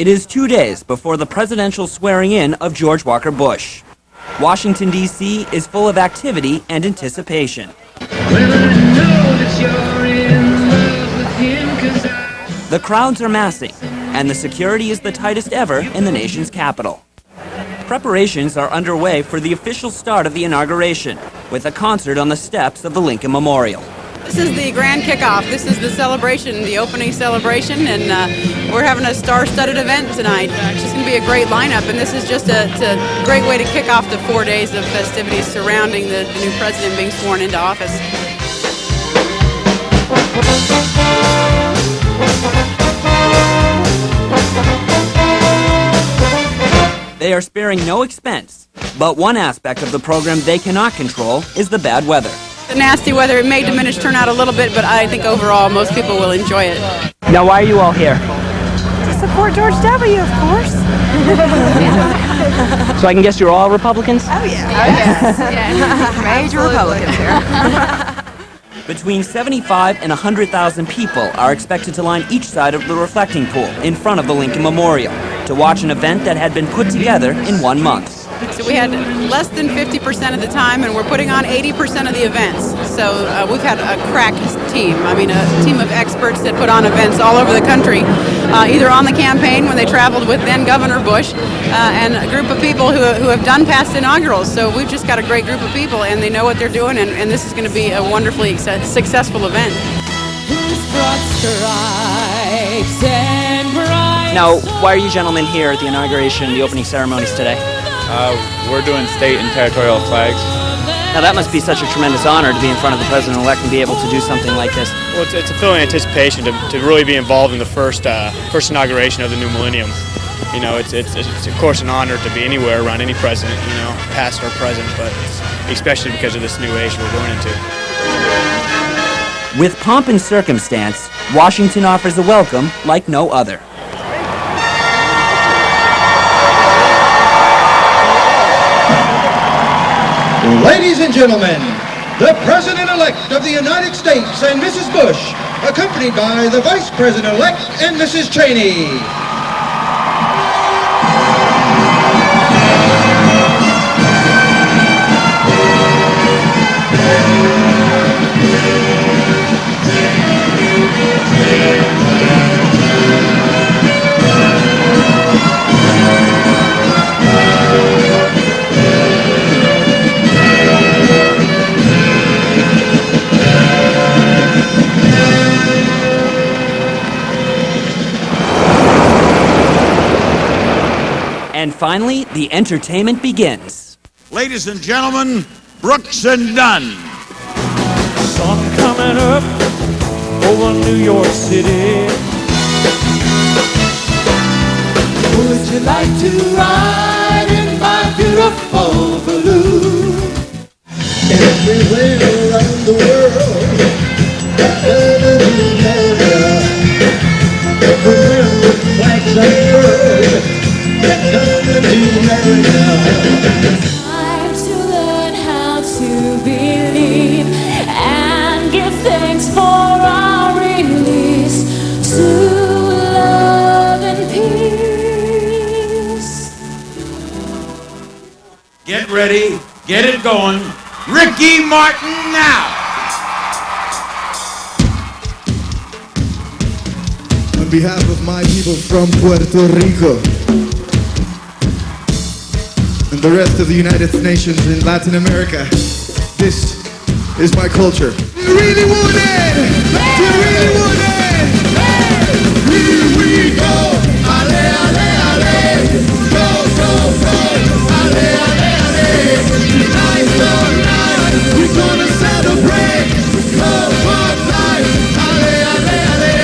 It is 2 days before the presidential swearing-in of George Walker Bush. Washington, D.C. is full of activity and anticipation. The crowds are massing, and the security is the tightest ever in the nation's capital. Preparations are underway for the official start of the inauguration, with a concert on the steps of the Lincoln Memorial. This is the grand kickoff. This is the celebration, the opening celebration, and we're having a star-studded event tonight. It's just going to be a great lineup, and this is just a great way to kick off the 4 days of festivities surrounding the new president being sworn into office. They are sparing no expense, but one aspect of the program they cannot control is the bad weather. The nasty weather, it may diminish turnout a little bit, but I think overall most people will enjoy it. Now, why are you all here? To support George W., of course. So I can guess you're all Republicans? Oh, yeah. Oh, yes. Major Republicans here. Between 75 and 100,000 people are expected to line each side of the reflecting pool in front of the Lincoln Memorial to watch an event that had been put together in 1 month. So we had less than 50% of the time, and we're putting on 80% of the events. So we've had a crack team. I mean, a team of experts that put on events all over the country, either on the campaign when they traveled with then Governor Bush, and a group of people who have done past inaugurals. So we've just got a great group of people, and they know what they're doing, and this is going to be a wonderfully successful event. Now, why are you gentlemen here at the inauguration, the opening ceremonies today? We're doing state and territorial flags. Now that must be such a tremendous honor to be in front of the president-elect and be able to do something like this. Well, it's a feeling of anticipation to really be involved in the first inauguration of the new millennium. You know, it's of course an honor to be anywhere around any president, you know, past or present, but especially because of this new age we're going into. With pomp and circumstance, Washington offers a welcome like no other. Ladies and gentlemen, the President-elect of the United States and Mrs. Bush, accompanied by the Vice President-elect and Mrs. Cheney. And finally, the entertainment begins. Ladies and gentlemen, Brooks and Dunn. Sun coming up over New York City. Would you like to ride in my beautiful balloon? Everywhere around the world, everywhere with flags unfurled. Time to learn how to believe and give thanks for our release to love and peace. Get ready, get it going. Ricky Martin now. On behalf of my people from Puerto Rico and the rest of the United Nations in Latin America, this is my culture. Do you really want it? Do you really want it? Here we go! Ale, ale, ale! Go, go, go! Ale, ale, ale! Tonight, tonight, we're gonna celebrate love of life! Ale, ale, ale!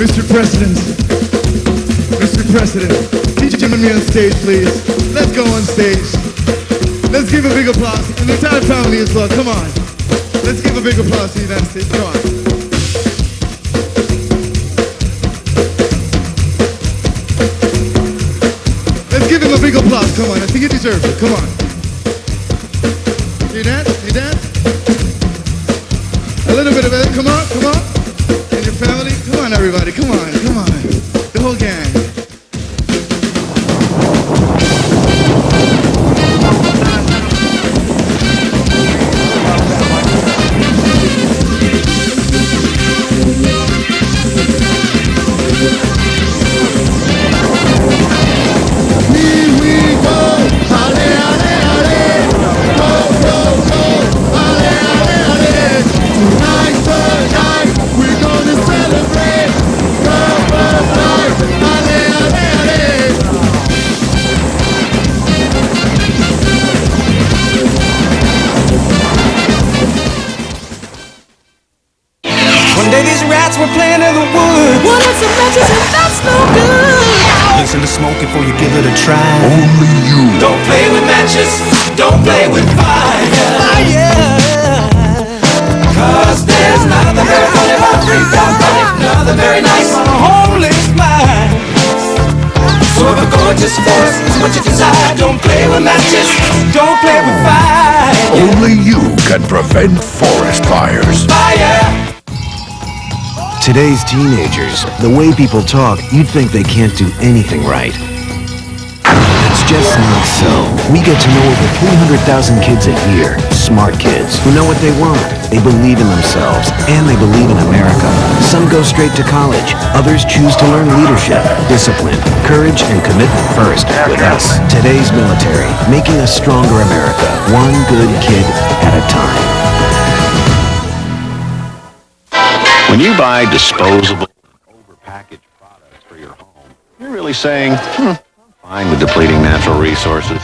Mr. President, can you join me on stage, please? Let's go on stage. Let's give a big applause. And the entire family as well. Come on. Let's give a big applause to the United States. Come on. Let's give him a big applause. Come on. I think he deserves it. Come on. You dance? You dance? A little bit of it. Come on. Come on. these rats were playing in the woods. Well, it's a matches and that's no good. Listen to smoke before you give it a try. Only you. Don't play with matches, don't play with fire. Cause there's nothing very funny about nothing very nice on a homeless mind. So if a gorgeous force is what you desire, don't play with matches, don't play with fire. Only you can prevent forest fires. Fire. Today's teenagers, the way people talk, you'd think they can't do anything right. It's just not so. We get to know over 300,000 kids a year, smart kids, who know what they want. They believe in themselves, and they believe in America. Some go straight to college. Others choose to learn leadership, discipline, courage, and commitment first with us. Today's military, making a stronger America, one good kid at a time. When you buy disposable, overpackaged products for your home, you're really saying, fine with depleting natural resources,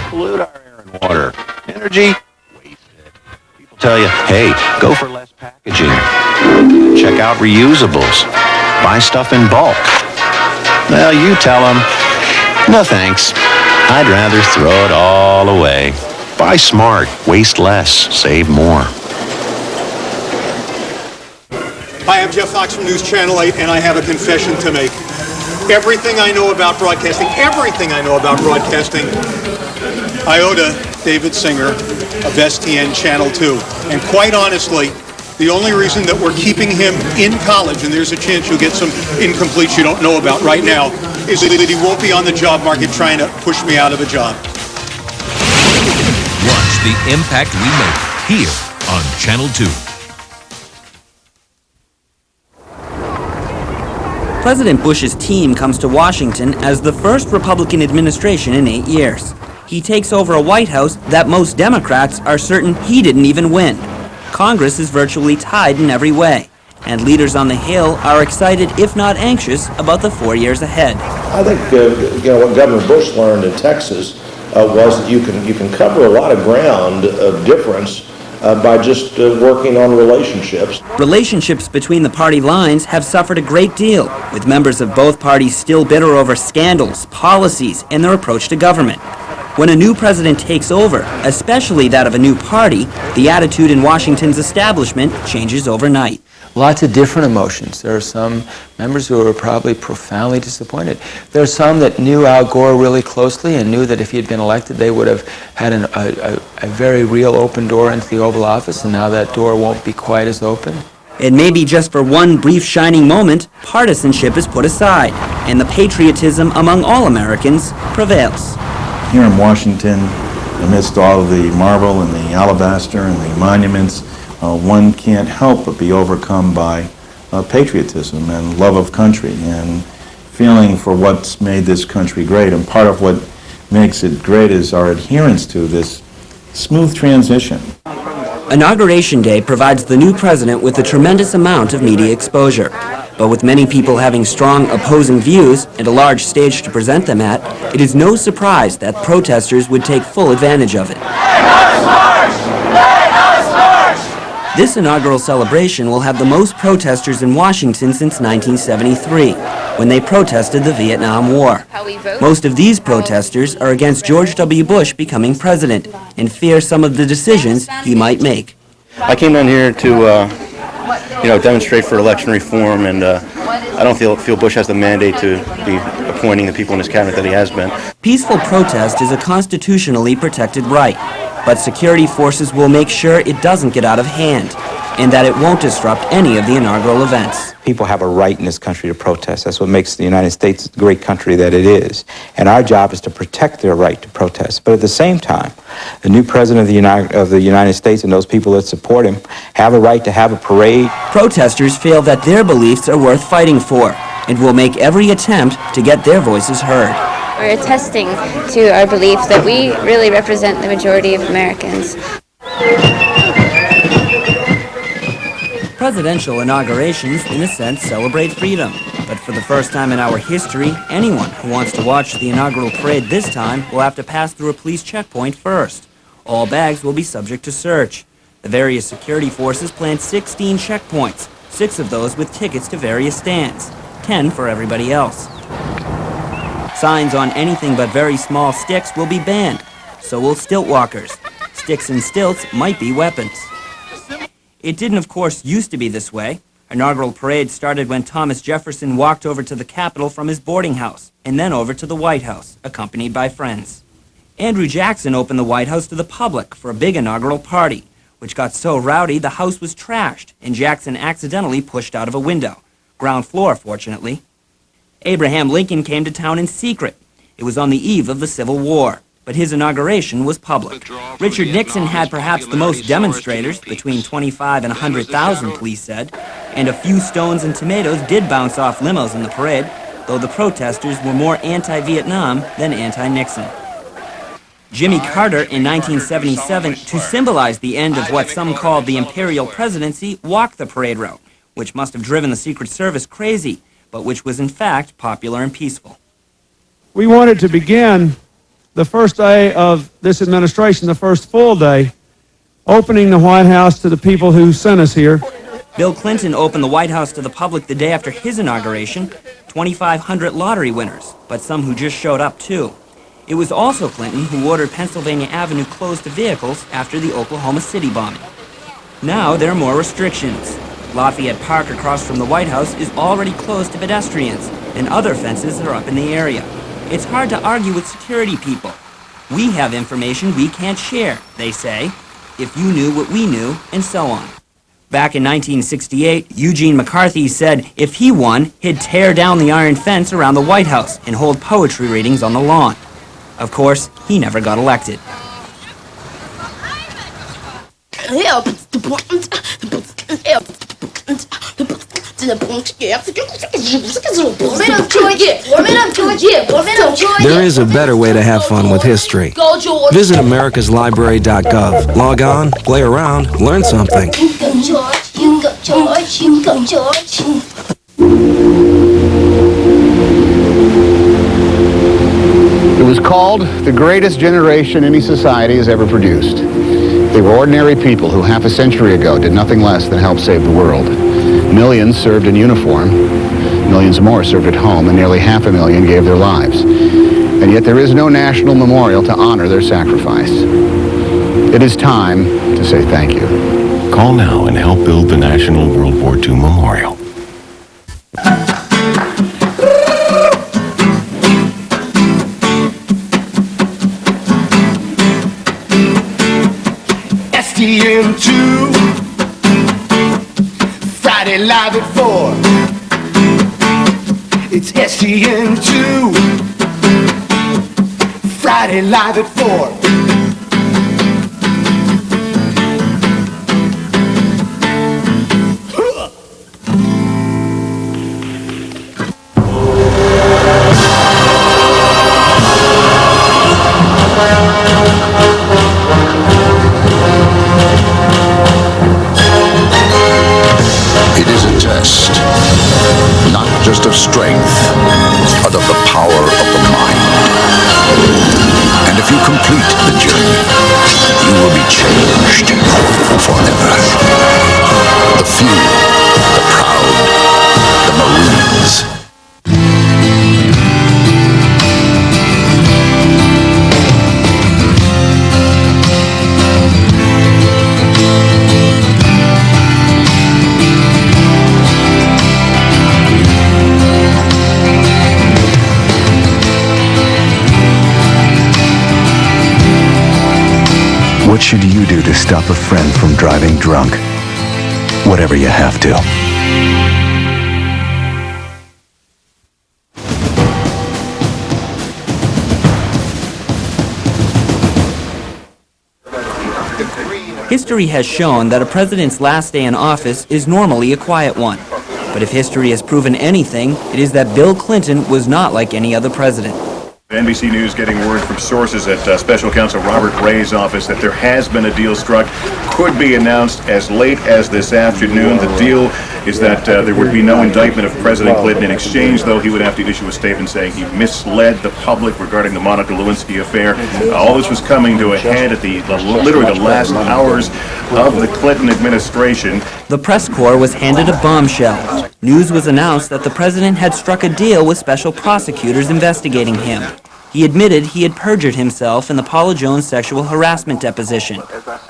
pollute our air and water, energy, waste it. People tell you, hey, go for less packaging. Check out reusables. Buy stuff in bulk. Well, you tell them, no thanks. I'd rather throw it all away. Buy smart, waste less, save more. Hi, I'm Jeff Fox from News Channel 8, and I have a confession to make. Everything I know about broadcasting, I owe to David Singer of STN Channel 2. And quite honestly, the only reason that we're keeping him in college, and there's a chance you'll get some incompletes you don't know about right now, is that he won't be on the job market trying to push me out of a job. Watch the impact we make here on Channel 2. President Bush's team comes to Washington as the first Republican administration in 8 years. He takes over a White House that most Democrats are certain he didn't even win. Congress is virtually tied in every way, and leaders on the Hill are excited, if not anxious, about the 4 years ahead. I think what Governor Bush learned in Texas was that you can cover a lot of ground of difference by just working on relationships. Relationships between the party lines have suffered a great deal, with members of both parties still bitter over scandals, policies, and their approach to government. When a new president takes over, especially that of a new party, the attitude in Washington's establishment changes overnight. Lots of different emotions. There are some members who are probably profoundly disappointed. There are some that knew Al Gore really closely and knew that if he had been elected, they would have had a very real open door into the Oval Office, and now that door won't be quite as open. And maybe just for one brief shining moment, partisanship is put aside, and the patriotism among all Americans prevails. Here in Washington, amidst all of the marble and the alabaster and the monuments, one can't help but be overcome by patriotism and love of country and feeling for what's made this country great. And part of what makes it great is our adherence to this smooth transition. Inauguration Day provides the new president with a tremendous amount of media exposure. But with many people having strong opposing views and a large stage to present them at, it is no surprise that protesters would take full advantage of it. This inaugural celebration will have the most protesters in Washington since 1973, when they protested the Vietnam War. Most of these protesters are against George W. Bush becoming president and fear some of the decisions he might make. I came down here to demonstrate for election reform, and I don't feel Bush has the mandate to be appointing the people in his cabinet that he has been. Peaceful protest is a constitutionally protected right, but security forces will make sure it doesn't get out of hand and that it won't disrupt any of the inaugural events. People have a right in this country to protest. That's what makes the United States the great country that it is. And our job is to protect their right to protest. But at the same time, the new president of the United States and those people that support him have a right to have a parade. Protesters feel that their beliefs are worth fighting for and will make every attempt to get their voices heard. We're attesting to our belief that we really represent the majority of Americans. Presidential inaugurations, in a sense, celebrate freedom. But for the first time in our history, anyone who wants to watch the inaugural parade this time will have to pass through a police checkpoint first. All bags will be subject to search. The various security forces planned 16 checkpoints, 6 of those with tickets to various stands, 10 for everybody else. Signs on anything but very small sticks will be banned, so will stilt walkers. Sticks and stilts might be weapons. It didn't, of course, used to be this way. Inaugural parade started when Thomas Jefferson walked over to the Capitol from his boarding house, and then over to the White House, accompanied by friends. Andrew Jackson opened the White House to the public for a big inaugural party, which got so rowdy the house was trashed, and Jackson accidentally pushed out of a window. Ground floor, fortunately. Abraham Lincoln came to town in secret. It was on the eve of the Civil War, but his inauguration was public. Richard Nixon had perhaps the most demonstrators, between 25 and 100,000, police said, and a few stones and tomatoes did bounce off limos in the parade, though the protesters were more anti-Vietnam than anti-Nixon. Jimmy Carter in 1977, to symbolize the end of what some called the imperial presidency, walked the parade route, which must have driven the Secret Service crazy, but which was in fact popular and peaceful. We wanted to begin the first day of this administration, the first full day, opening the White House to the people who sent us here. Bill Clinton opened the White House to the public the day after his inauguration, 2,500 lottery winners, but some who just showed up too. It was also Clinton who ordered Pennsylvania Avenue closed to vehicles after the Oklahoma City bombing. Now there are more restrictions. Lafayette Park across from the White House is already closed to pedestrians, and other fences are up in the area. It's hard to argue with security people. We have information we can't share, they say, if you knew what we knew, and so on. Back in 1968, Eugene McCarthy said if he won, he'd tear down the iron fence around the White House and hold poetry readings on the lawn. Of course, he never got elected. There is a better way to have fun with history. Visit americaslibrary.gov. Log on, play around, learn something. It was called the greatest generation any society has ever produced. They were ordinary people who half a century ago did nothing less than help save the world. Millions served in uniform, millions more served at home, and nearly 500,000 gave their lives. And yet there is no national memorial to honor their sacrifice. It is time to say thank you. Call now and help build the National World War II Memorial. STM2 Friday live at 4. It's STM2 Friday live at 4. Not just of strength, but of the power of the mind. And if you complete the journey, you will be changed forever. The few, the proud, the Marines. What should you do to stop a friend from driving drunk? Whatever you have to. History has shown that a president's last day in office is normally a quiet one. But if history has proven anything, it is that Bill Clinton was not like any other president. NBC News getting word from sources at Special Counsel Robert Ray's office that there has been a deal struck, could be announced as late as this afternoon. The deal is that there would be no indictment of President Clinton. In exchange, though, he would have to issue a statement saying he misled the public regarding the Monica Lewinsky affair. All this was coming to a head at literally the last hours of the Clinton administration. The press corps was handed a bombshell. News was announced that the president had struck a deal with special prosecutors investigating him. He admitted he had perjured himself in the Paula Jones sexual harassment deposition.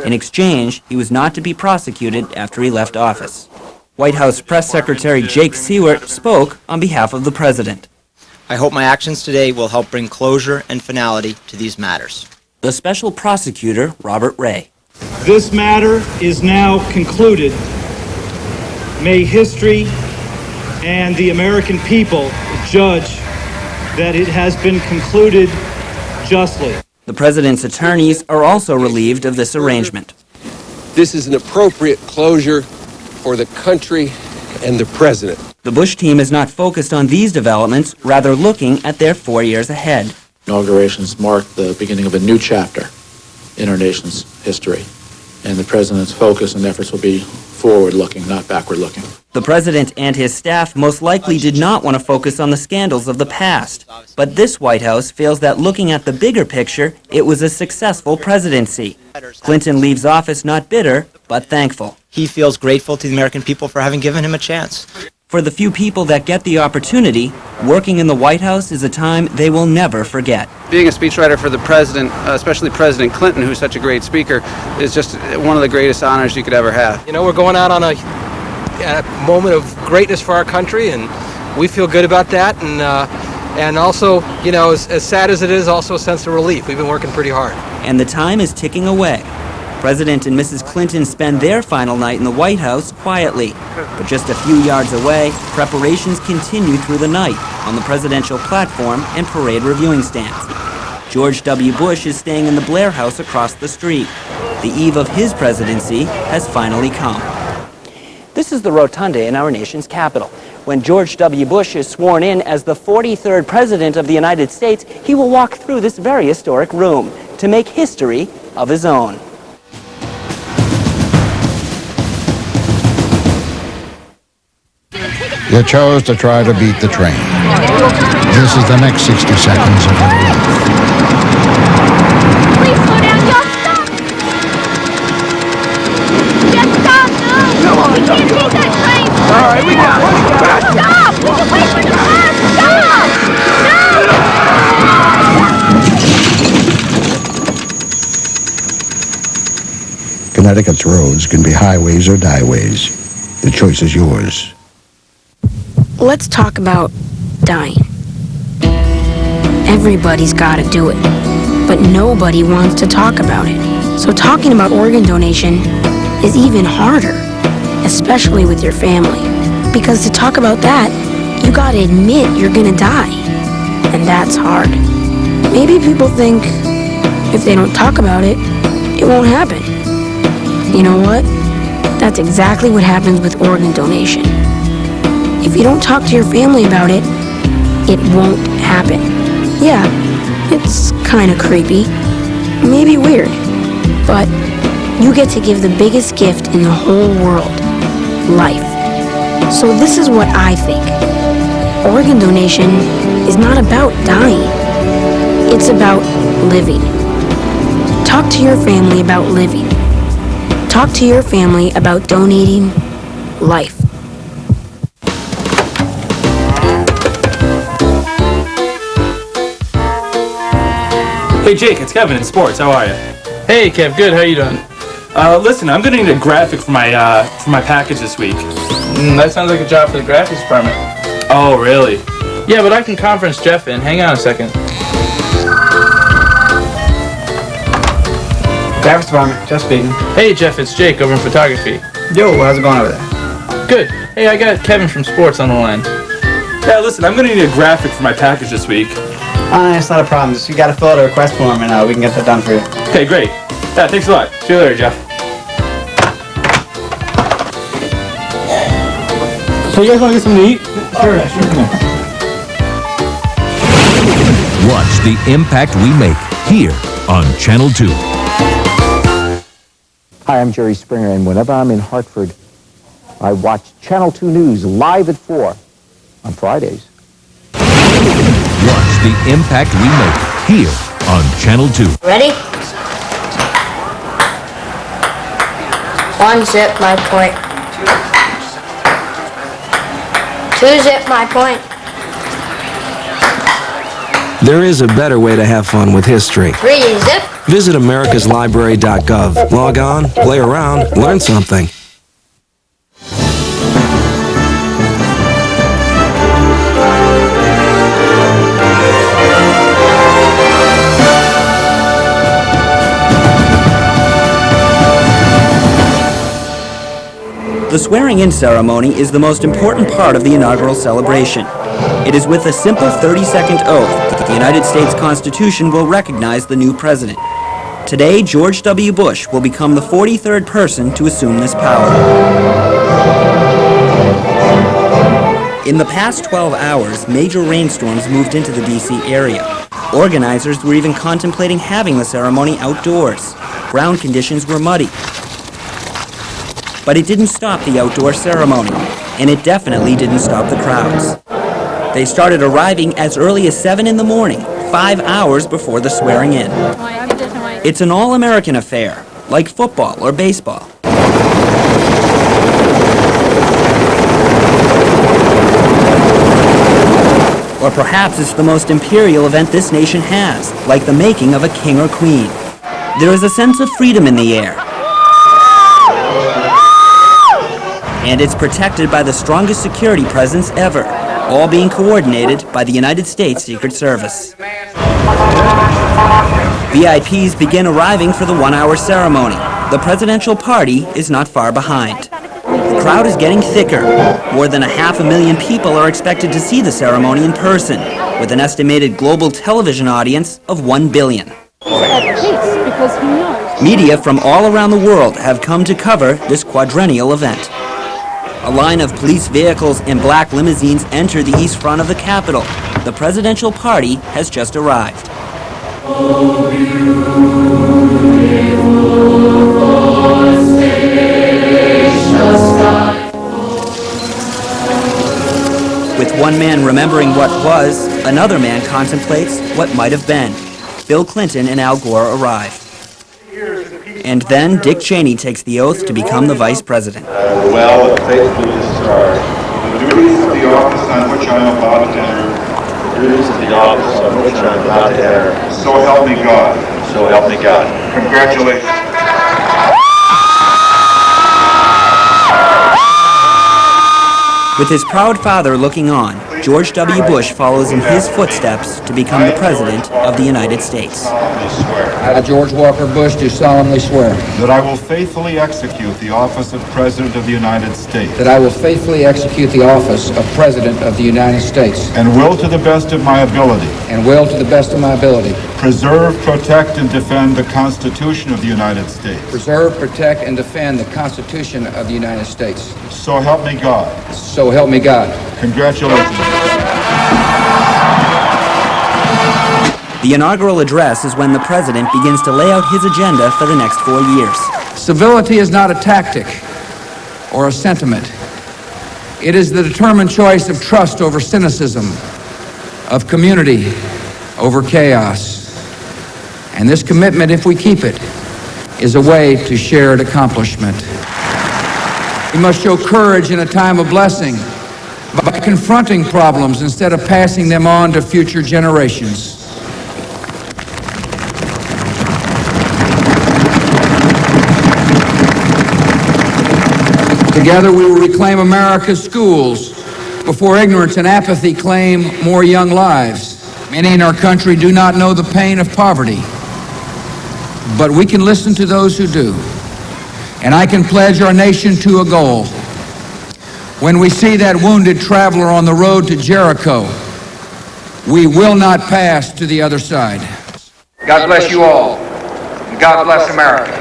In exchange, he was not to be prosecuted after he left office. White House Press Secretary Jake Seward spoke on behalf of the president. I hope my actions today will help bring closure and finality to these matters. The special prosecutor, Robert Ray. This matter is now concluded. May history and the American people judge that it has been concluded justly. The president's attorneys are also relieved of this arrangement. This is an appropriate closure for the country and the president. The Bush team is not focused on these developments, rather looking at their 4 years ahead. Inaugurations mark the beginning of a new chapter in our nation's history, and the president's focus and efforts will be forward-looking, not backward-looking. The president and his staff most likely did not want to focus on the scandals of the past, but this White House feels that looking at the bigger picture, it was a successful presidency. Clinton leaves office not bitter, but thankful. He feels grateful to the American people for having given him a chance. For the few people that get the opportunity, working in the White House is a time they will never forget. Being a speechwriter for the president, especially President Clinton, who's such a great speaker, is just one of the greatest honors you could ever have. You know, we're going out on a moment of greatness for our country, and we feel good about that. And also, you know, as sad as it is, also a sense of relief. We've been working pretty hard. And the time is ticking away. President and Mrs. Clinton spend their final night in the White House quietly. But just a few yards away, preparations continue through the night on the presidential platform and parade reviewing stands. George W. Bush is staying in the Blair House across the street. The eve of his presidency has finally come. This is the rotunda in our nation's capital. When George W. Bush is sworn in as the 43rd President of the United States, he will walk through this very historic room to make history of his own. You chose to try to beat the train. This is the next 60 seconds of your life. Please slow down, y'all stop! Just stop, no! Come on, we can't take that train! All right, we got it. Stop! We can wait for the bus! Stop! No! Connecticut's roads can be highways or dieways. The choice is yours. Let's talk about dying. Everybody's got to do it, but nobody wants to talk about it. So talking about organ donation is even harder, especially with your family. Because to talk about that, you got to admit you're going to die. And that's hard. Maybe people think if they don't talk about it, it won't happen. You know what? That's exactly what happens with organ donation. If you don't talk to your family about it, it won't happen. Yeah, it's kind of creepy, maybe weird, but you get to give the biggest gift in the whole world, life. So this is what I think. Organ donation is not about dying. It's about living. Talk to your family about living. Talk to your family about donating life. Hey Jake, it's Kevin in sports. How are you? Hey Kev, good. How you doing? Listen, I'm gonna need a graphic for my package this week. That sounds like a job for the graphics department. Oh, really? Yeah, but I can conference Jeff in. Hang on a second. Graphics department, Jeff speaking. Hey Jeff, it's Jake over in photography. Yo, how's it going over there? Good. Hey, I got Kevin from sports on the line. Yeah, listen, I'm gonna need a graphic for my package this week. It's not a problem. Just you gotta fill out a request form and we can get that done for you. Okay, great. Yeah, thanks a lot. See you later, Jeff. So you guys want to get something to eat? Sure. Watch the impact we make here on Channel 2. Hi, I'm Jerry Springer, and whenever I'm in Hartford, I watch Channel 2 News live at 4 on Fridays. Watch the impact we make here on Channel 2. Ready? 1 zip my point. 2 zip my point. There is a better way to have fun with history. 3 zip. Visit americaslibrary.gov. Log on, play around, learn something. The swearing-in ceremony is the most important part of the inaugural celebration. It is with a simple 30-second oath that the United States Constitution will recognize the new president. Today, George W. Bush will become the 43rd person to assume this power. In the past 12 hours, major rainstorms moved into the D.C. area. Organizers were even contemplating having the ceremony outdoors. Ground conditions were muddy. But it didn't stop the outdoor ceremony, and it definitely didn't stop the crowds. They started arriving as early as 7 in the morning, 5 hours before the swearing-in. It's an all-American affair, like football or baseball. Or perhaps it's the most imperial event this nation has, like the making of a king or queen. There is a sense of freedom in the air. And it's protected by the strongest security presence ever, all being coordinated by the United States Secret Service. VIPs begin arriving for the 1-hour ceremony. The presidential party is not far behind. The crowd is getting thicker. More than 500,000 people are expected to see the ceremony in person, with an estimated global television audience of 1 billion. Media from all around the world have come to cover this quadrennial event. A line of police vehicles and black limousines enter the east front of the Capitol. The presidential party has just arrived. With one man remembering what was, another man contemplates what might have been. Bill Clinton and Al Gore arrive. And then Dick Cheney takes the oath to become the vice president. Well and faithfully discharge the duties of the office on which I am about to enter. The duties of the office on which I am about to enter. So help me God. So help me God. Congratulations. With his proud father looking on, George W. Bush follows in his footsteps to become the President of the United States. I, George Walker Bush, do solemnly swear that I will faithfully execute the office of President of the United States. that I will faithfully execute the office of President of the United States And will to the best of my ability and will, to the best of my ability, preserve, protect, and defend the Constitution of the United States. preserve, protect, and defend the Constitution of the United States. So help me God. So help me God. Congratulations. The inaugural address is when the president begins to lay out his agenda for the next 4 years. Civility is not a tactic or a sentiment. It is the determined choice of trust over cynicism, of community over chaos. And this commitment, if we keep it, is a way to shared accomplishment. We must show courage in a time of blessing by confronting problems instead of passing them on to future generations. Together we will reclaim America's schools before ignorance and apathy claim more young lives. Many in our country do not know the pain of poverty, but we can listen to those who do. And I can pledge our nation to a goal. When we see that wounded traveler on the road to Jericho, we will not pass to the other side. God bless you all. And God bless America.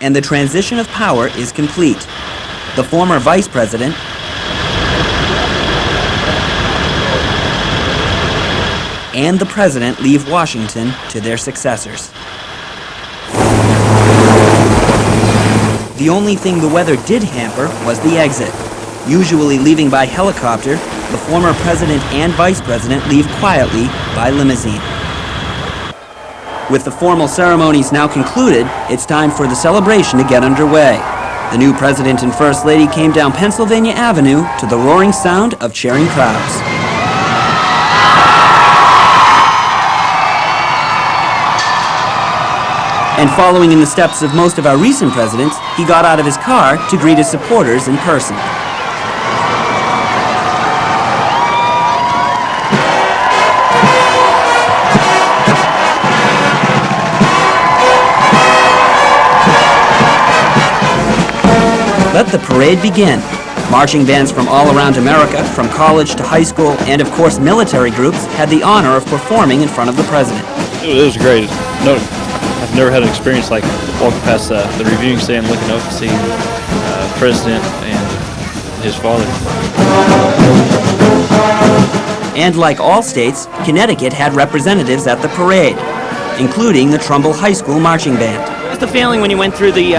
And and the transition of power is complete. The former vice president and the president leave Washington to their successors. The only thing the weather did hamper was the exit. Usually leaving by helicopter, the former president and vice president leave quietly by limousine. With the formal ceremonies now concluded, it's time for the celebration to get underway. The new president and first lady came down Pennsylvania Avenue to the roaring sound of cheering crowds. And following in the steps of most of our recent presidents, he got out of his car to greet his supporters in person. Let the parade begin. Marching bands from all around America, from college to high school, and of course military groups, had the honor of performing in front of the president. It was great. No, I've never had an experience like walking past the reviewing stand, looking up and seeing the president and his father. And like all states, Connecticut had representatives at the parade, including the Trumbull High School marching band. What was the feeling when you went through the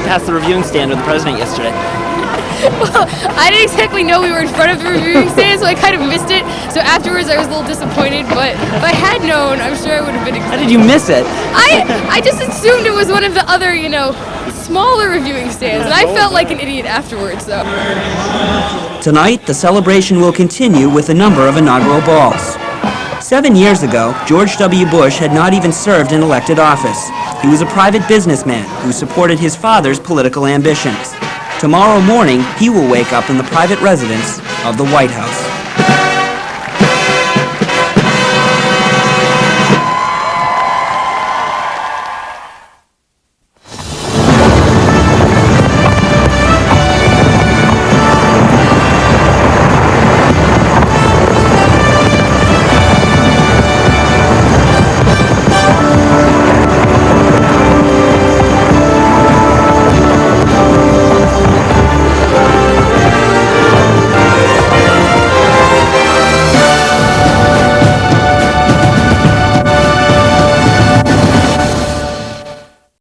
past the reviewing stand with the president yesterday? Well, I didn't exactly know we were in front of the reviewing stand, so I kind of missed it. So afterwards, I was a little disappointed, but if I had known, I'm sure I would have been excited. How did you miss it? I just assumed it was one of the other, smaller reviewing stands, and I felt like an idiot afterwards, so. Tonight, the celebration will continue with a number of inaugural balls. 7 years ago, George W. Bush had not even served in elected office. He was a private businessman who supported his father's political ambitions. Tomorrow morning, he will wake up in the private residence of the White House.